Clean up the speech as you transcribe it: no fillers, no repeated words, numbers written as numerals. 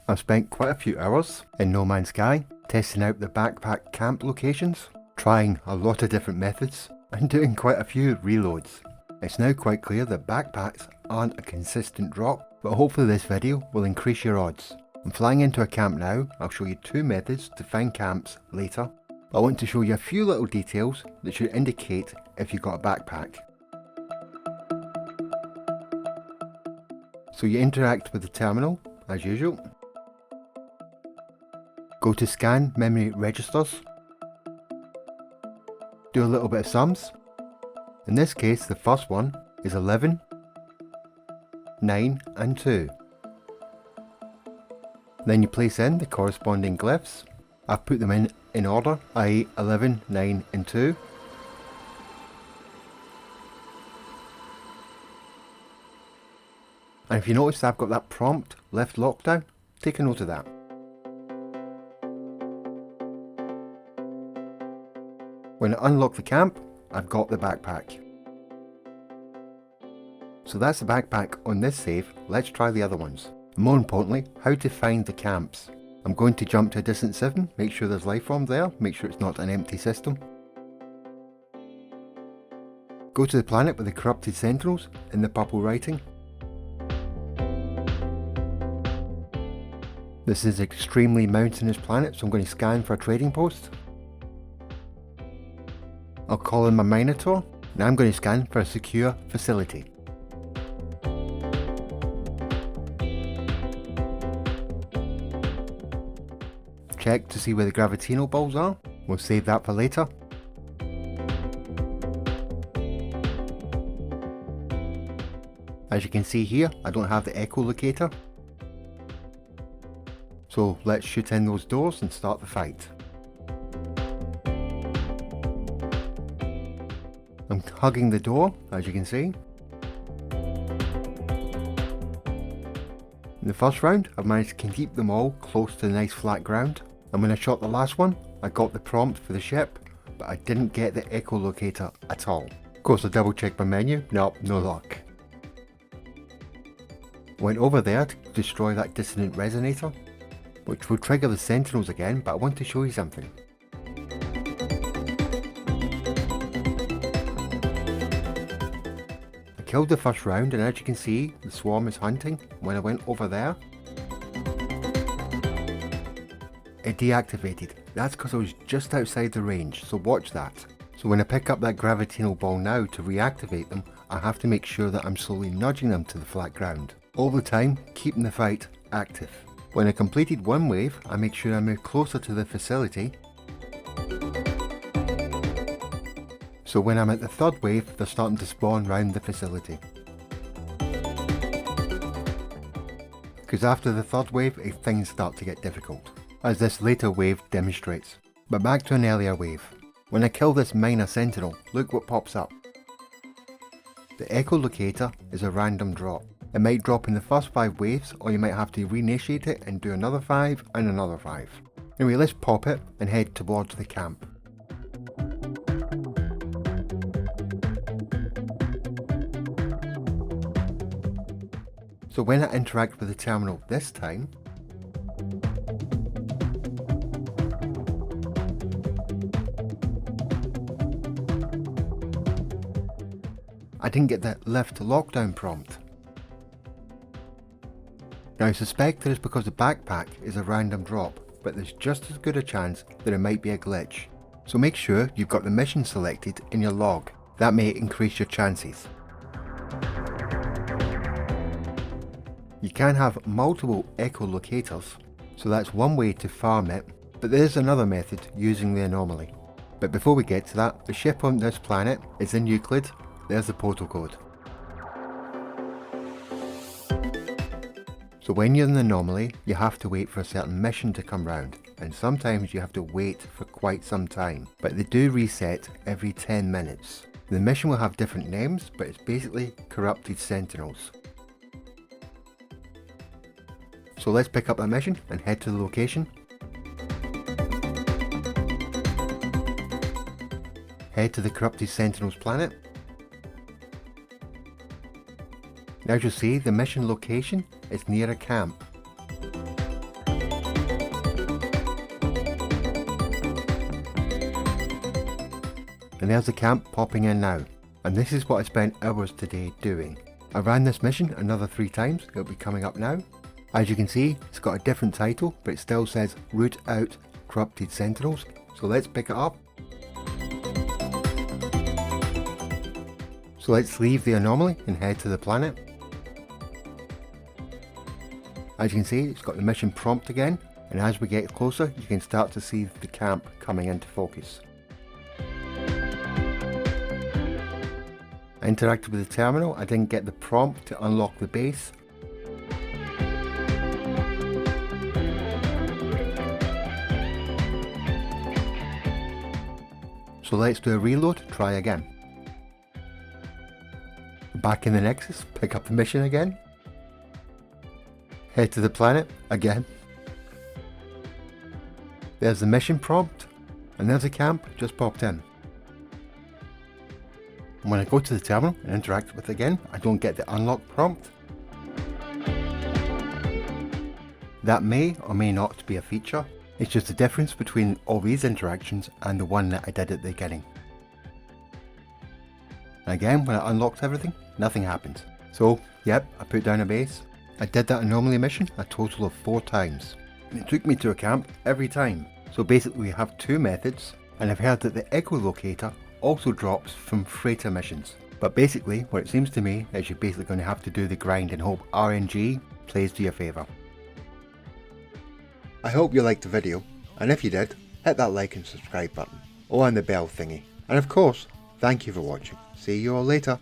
I've spent quite a few hours in No Man's Sky testing out the backpack camp locations, trying a lot of different methods and doing quite a few reloads. It's now quite clear that backpacks aren't a consistent drop, but hopefully this video will increase your odds. I'm flying into a camp now. I'll show you two methods to find camps later. I want to show you a few little details that should indicate if you've got a backpack. So you interact with the terminal as usual. Go to scan memory registers. Do a little bit of sums. In this case the first one is 11, 9 and 2. Then you place in the corresponding glyphs. I've put them in order, i.e. 11, 9 and 2. And if you notice I've got that prompt left lockdown, take a note of that. When I unlock the camp, I've got the backpack. So that's the backpack on this save. Let's try the other ones. More importantly, how to find the camps. I'm going to jump to a distant 7, make sure there's life form there, make sure it's not an empty system. Go to the planet with the corrupted sentinels in the purple writing. This is an extremely mountainous planet, so I'm going to scan for a trading post. I'll call in my Minotaur. Now I'm going to scan for a secure facility. Check to see where the gravitino balls are. We'll save that for later. As you can see here, I don't have the Echo Locator. So let's shoot in those doors and start the fight. I'm hugging the door, as you can see. In the first round, I've managed to keep them all close to the nice flat ground. And when I shot the last one, I got the prompt for the ship, but I didn't get the Echo Locator at all. Of course, I double checked my menu. Nope, no luck. Went over there to destroy that dissonant resonator, which will trigger the sentinels again, but I want to show you something. I killed the first round, and as you can see, the swarm is hunting. When I went over there, it deactivated. That's because I was just outside the range, so watch that. So when I pick up that gravitino ball now to reactivate them, I have to make sure that I'm slowly nudging them to the flat ground. All the time, keeping the fight active. When I completed one wave, I make sure I move closer to the facility. So when I'm at the third wave, they're starting to spawn round the facility. Because after the third wave, things start to get difficult, as this later wave demonstrates. But back to an earlier wave. When I kill this minor sentinel, look what pops up. The Echo Locator is a random drop. It might drop in the first 5 waves, or you might have to reinitiate it and do another 5 and another 5. Anyway, let's pop it and head towards the camp. So when I interact with the terminal this time, I didn't get that left lockdown prompt. Now I suspect that it's because the backpack is a random drop, but there's just as good a chance that it might be a glitch. So make sure you've got the mission selected in your log. That may increase your chances. You can have multiple Echo Locators, so that's one way to farm it, but there is another method using the anomaly. But before we get to that, the ship on this planet is in Euclid. There's the portal code. So when you're in the anomaly, you have to wait for a certain mission to come round, and sometimes you have to wait for quite some time, but they do reset every 10 minutes. The mission will have different names, but it's basically corrupted sentinels. So let's pick up that mission and head to the location. Head to the corrupted sentinels planet. Now as you'll see, the mission location is near a camp. and there's the camp popping in now. And this is what I spent hours today doing. I ran this mission another 3 times, it'll be coming up now. As you can see, it's got a different title, but it still says Root Out Corrupted Sentinels, so let's pick it up. So let's leave the anomaly and head to the planet. As you can see, it's got the mission prompt again, and as we get closer you can start to see the camp coming into focus. I interacted with the terminal, I didn't get the prompt to unlock the base. So let's do a reload, try again. Back in the Nexus, pick up the mission again. Head to the planet again. There's the mission prompt, and there's a camp just popped in. And when I go to the terminal and interact with it again, I don't get the unlock prompt. That may or may not be a feature. It's just the difference between all these interactions and the one that I did at the beginning. And again, when I unlocked everything, nothing happened. So, yep, I put down a base. I did that anomaly mission a total of 4 times. And it took me to a camp every time. So basically we have 2 methods, and I've heard that the Echo Locator also drops from freighter missions. But basically, what it seems to me is you're basically going to have to do the grind and hope RNG plays to your favour. I hope you liked the video, and if you did, hit that like and subscribe button, and the bell thingy. And of course, thank you for watching. See you all later.